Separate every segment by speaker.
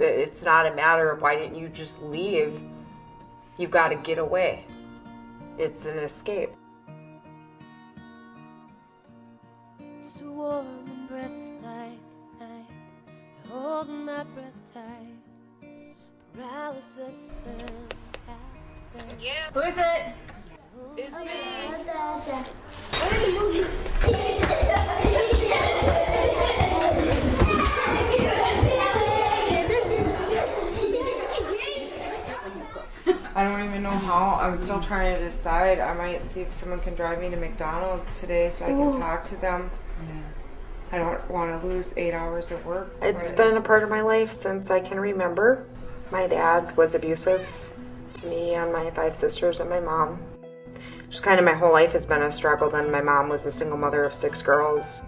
Speaker 1: It's not a matter of why didn't you just leave. You got to get away. It's an escape.
Speaker 2: It's a warm breath like night, holding my breath tight, paralysis and passing.
Speaker 3: Yeah. Who is it?
Speaker 1: It's me. I don't even know how. I'm still trying to decide. I might see if someone can drive me to McDonald's today so I can talk to them. I don't want to lose 8 hours of work. It's been a part of my life since I can remember. My dad was abusive to me and my 5 sisters and my mom. Just kind of my whole life has been a struggle. Then my mom was a single mother of 6 girls.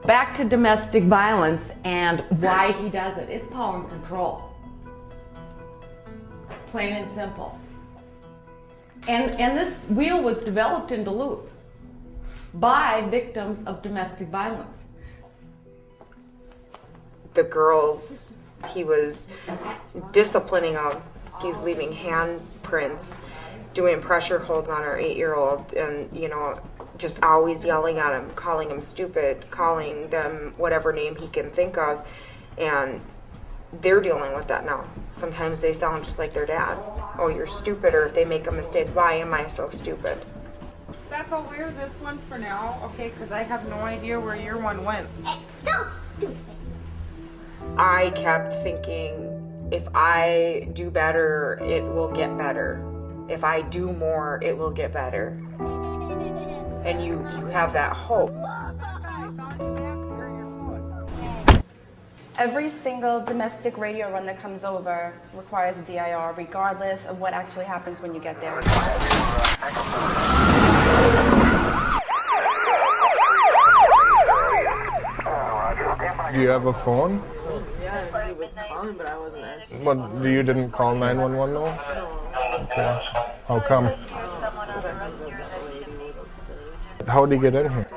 Speaker 4: Back to domestic violence and why he does it. It's power and control. Plain and simple. And this wheel was developed in Duluth by victims of domestic violence.
Speaker 1: The girls he was disciplining them, he was leaving handprints, doing pressure holds on our 8-year-old, and just always yelling at him, calling him stupid, calling them whatever name he can think of, and they're dealing with that now. Sometimes they sound just like their dad. Oh, you're stupid, or if they make a mistake, why am I so stupid? Becca, wear this one for now, okay? Because I have no idea where your one went.
Speaker 3: It's so stupid.
Speaker 1: I kept thinking, if I do better, it will get better. If I do more, it will get better. And you have that hope.
Speaker 5: Every single domestic radio run that comes over requires a DIR, regardless of what actually happens when you get there.
Speaker 6: Do you have a phone?
Speaker 1: Yeah, he was calling, but I wasn't answering.
Speaker 6: But you didn't call 911 though? Okay. How come? How did he get in here?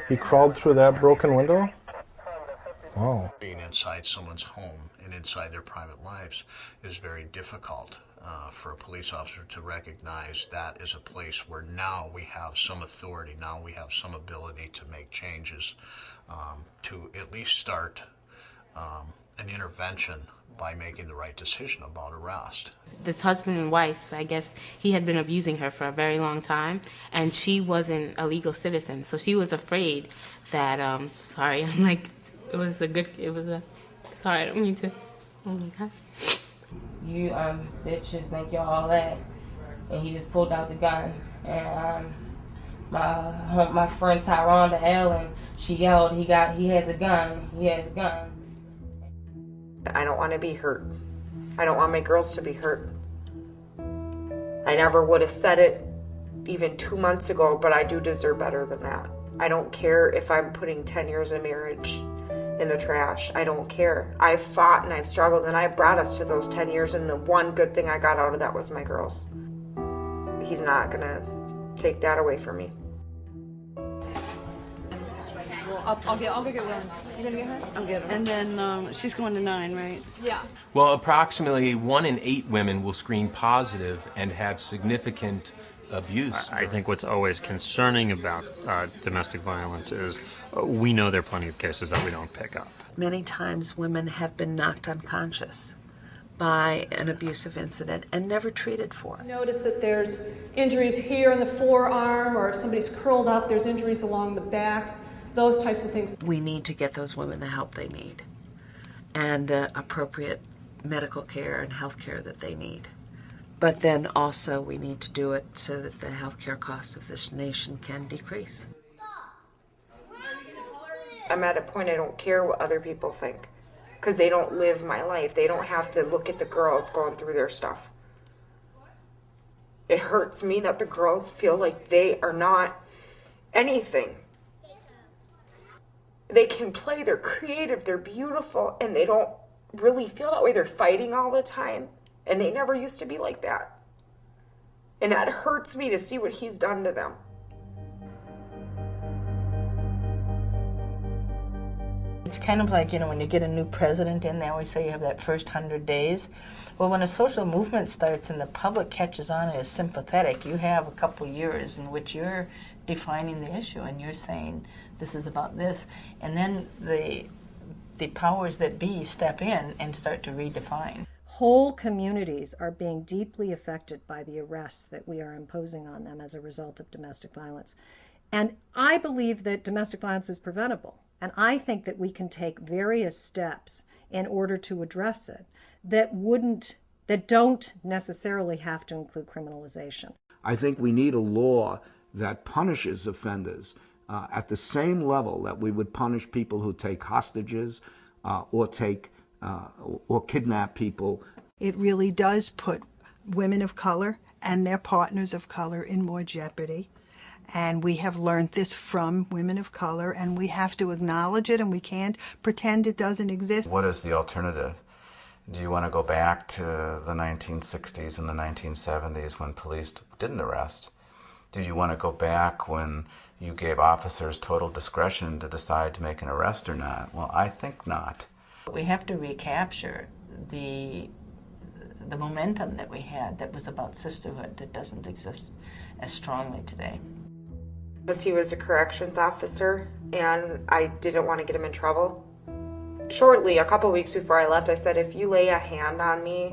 Speaker 6: He crawled through that broken window? Wow.
Speaker 7: Being inside someone's home and inside their private lives is very difficult for a police officer to recognize that is a place where now we have some authority, now we have some ability to make changes, to at least start an intervention by making the right decision about arrest.
Speaker 8: This husband and wife, I guess he had been abusing her for a very long time, and she wasn't a legal citizen, so she was afraid that, sorry, I'm like, sorry, I don't mean to, oh my God.
Speaker 9: You bitches think you're all that, and he just pulled out the gun, and my friend Tyronda Ellen, she yelled, he has a gun, he has a gun.
Speaker 1: I don't want to be hurt. I don't want my girls to be hurt. I never would have said it even 2 months ago, but I do deserve better than that. I don't care if I'm putting 10 years of marriage in the trash. I don't care. I've fought and I've struggled, and I brought us to those 10 years, and the one good thing I got out of that was my girls. He's not gonna take that away from me.
Speaker 10: Well, I'll go get one. You gonna get her? I'll get her. And then she's going to 9, right? Yeah.
Speaker 11: Well, approximately 1 in 8 women will screen positive and have significant abuse.
Speaker 12: I think what's always concerning about domestic violence is we know there are plenty of cases that we don't pick up.
Speaker 13: Many times women have been knocked unconscious by an abusive incident and never treated for it.
Speaker 14: Notice that there's injuries here in the forearm, or if somebody's curled up, there's injuries along the back, those types of things.
Speaker 13: We need to get those women the help they need and the appropriate medical care and health care that they need. But then also we need to do it so that the healthcare costs of this nation can decrease.
Speaker 1: I'm at a point I don't care what other people think, because they don't live my life. They don't have to look at the girls going through their stuff. It hurts me that the girls feel like they are not anything. They can play, they're creative, they're beautiful, and they don't really feel that way. They're fighting all the time. And they never used to be like that. And that hurts me to see what he's done to them.
Speaker 15: It's kind of like, you know, when you get a new president in, they always say you have that first 100 days. Well, when a social movement starts and the public catches on and is sympathetic, you have a couple years in which you're defining the issue and you're saying, this is about this. And then the powers that be step in and start to redefine.
Speaker 16: Whole communities are being deeply affected by the arrests that we are imposing on them as a result of domestic violence. And I believe that domestic violence is preventable. And I think that we can take various steps in order to address it that don't necessarily have to include criminalization.
Speaker 17: I think we need a law that punishes offenders at the same level that we would punish people who take hostages or kidnap people.
Speaker 18: It really does put women of color and their partners of color in more jeopardy. And we have learned this from women of color, and we have to acknowledge it, and we can't pretend it doesn't exist.
Speaker 19: What is the alternative? Do you want to go back to the 1960s and the 1970s when police didn't arrest? Do you want to go back when you gave officers total discretion to decide to make an arrest or not? Well, I think not.
Speaker 15: We have to recapture the momentum that we had that was about sisterhood that doesn't exist as strongly today.
Speaker 1: Because he was a corrections officer and I didn't want to get him in trouble. Shortly, a couple weeks before I left, I said, if you lay a hand on me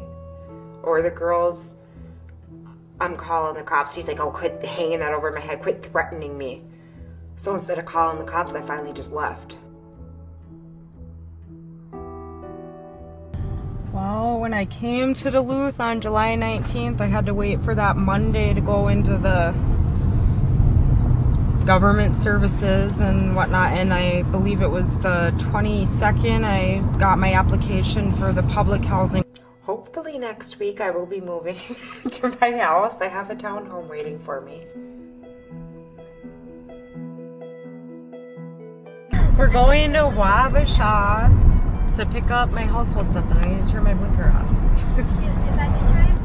Speaker 1: or the girls, I'm calling the cops. He's like, oh, quit hanging that over my head, quit threatening me. So instead of calling the cops, I finally just left. Well, when I came to Duluth on July 19th, I had to wait for that Monday to go into the government services and whatnot, and I believe it was the 22nd I got my application for the public housing. Hopefully next week I will be moving to my house. I have a townhome waiting for me. We're going to Wabasha to pick up my household stuff, and I need to turn my blinker off.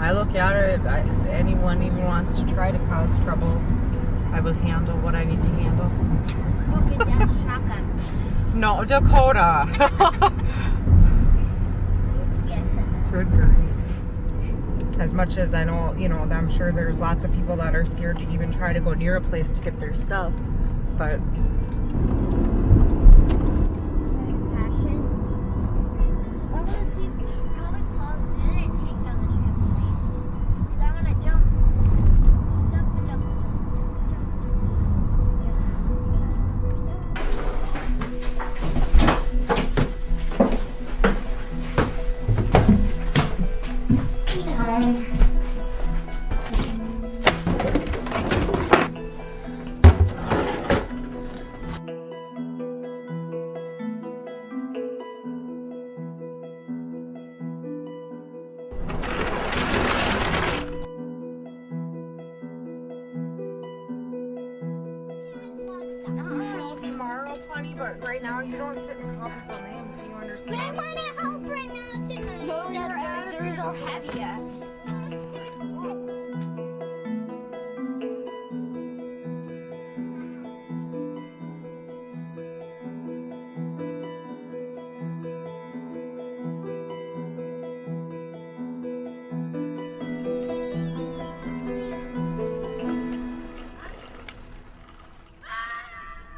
Speaker 1: I look at it, anyone even wants to try to cause trouble, I will handle what I need to handle.
Speaker 3: Okay, that's shotgun.
Speaker 1: No, Dakota. Good grief. As much as I know, you know, I'm sure there's lots of people that are scared to even try to go near a place to get their stuff, but... But right now you don't sit and call people names, do you understand?
Speaker 3: But I want to help right now tonight. No, they're so heavier.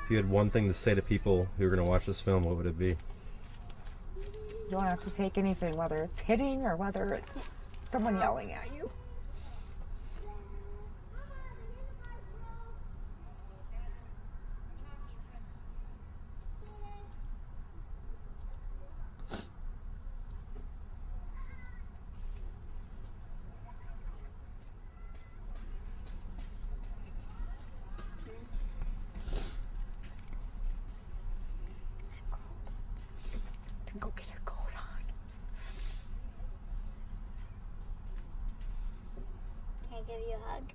Speaker 20: If you had one thing to say to people who are going to watch this film, what would it be?
Speaker 1: You don't have to take anything, whether it's hitting or whether it's someone yelling at you. Go get your coat on.
Speaker 3: Can I give you a hug?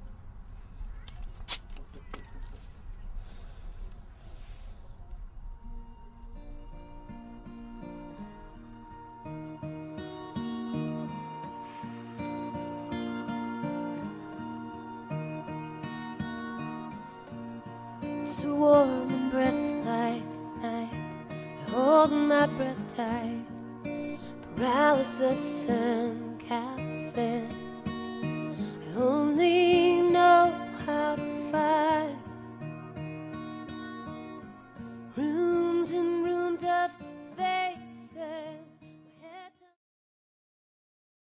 Speaker 2: It's warm and breath like night. holding my breath tight, paralysis and casting.